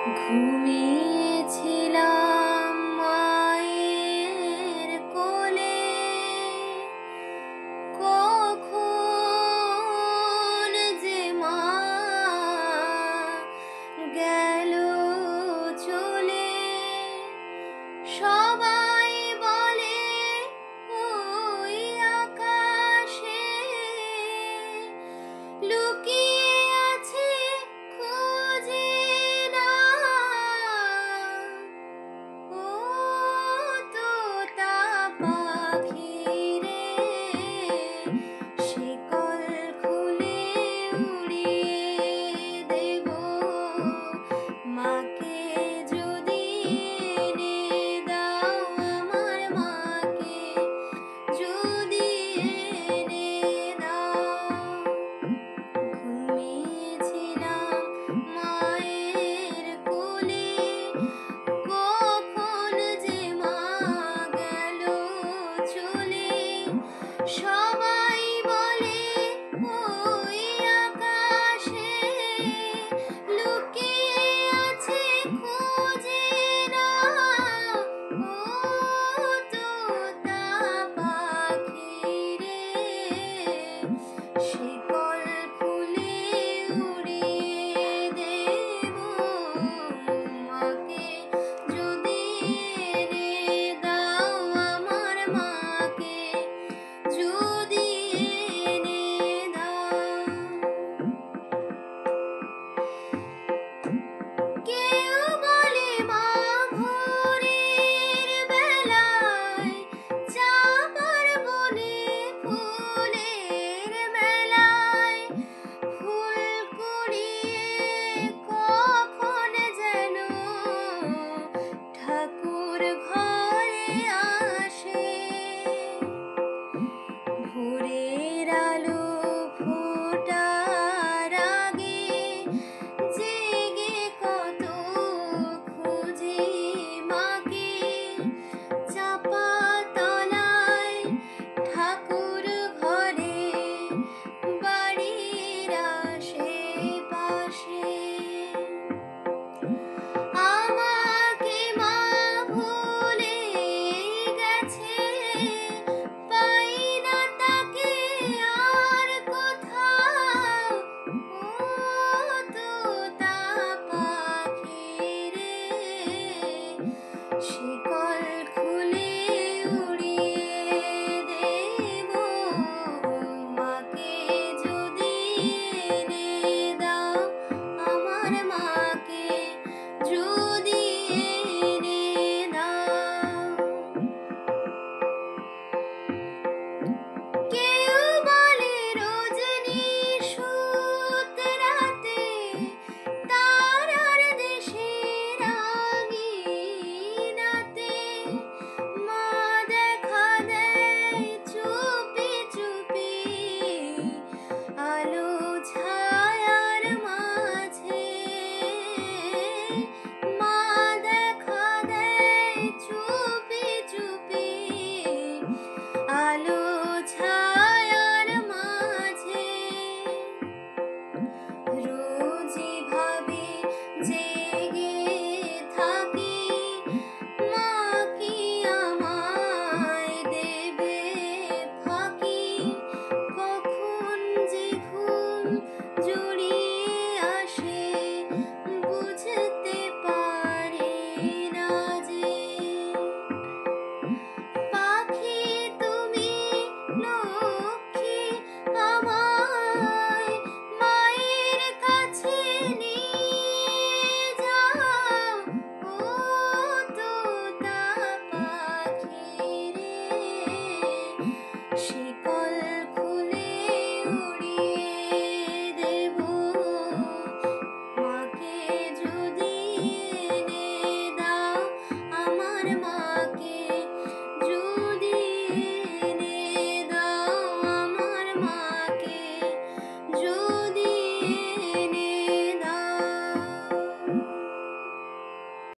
ঘুমিয়েছিলাম মায়ের কোলে, কখন যে মা গেল চলে। সবাই বলে ওই আকাশে লুকিয়ে আছে, খুঁজে না। ও তোতা পাখি রে, শিকল খুলে উড়িয়ে দেব মাকে যদি এনে দাও, আমার মাকে যদি এনে দাও। ঘুমিয়েছিলাম মায়ের কোলে, কখন যে মা গেল চলে। সবাই বলে ওই আকাশে লুকিয়ে আছে, খুঁজে না। ও তোতা পাখি রে, শিকল খুলে উড়িয়ে দেব মাকে যদি এনে দাও, আমার মাকে যদি এনে দাও। কেউ বলে মা ভোরের বেলায় চাঁপার বনে ফুলের মেলায় ফুল কুড়িয়ে কখন যেন ঠাকুর ঘরে আসে। ভোরের আলো ফোটার আগে জেগে কত খুঁজি মাকে। চাপা তলায় ঠাকুর ঘরে, বাড়ির আশেপাশে। আমাকে মা ভুলে গেছে, পাই না তাকে আর কোথাও। ও তোতা পাখি রে, শিকল খুলে উড়িয়ে দেব মাকে যদি এনে দাও, আমার মাকে যদি এনে দাও। কেউ বলে রজনী সুত রাতে তারার দেশে রাঙিনাতে মা দেখা দেয় চুপি চুপি, আলো ছায়ার মাঝে। মা দেখা দেয় চুপি চুপি, আলো ছায়ার মাঝে। রোজই ভাবি জেগে থাকি, মা কি আমায় দেবে ফাঁকি। কখন যে ঘুম জড়িয়ে আসে, বুঝতে পারি না যে। পাখি তুমি লক্ষ্মী, আমায় মায়ের কাছে নিয়ে যাও। ও তোতা পাখি রে, শিকল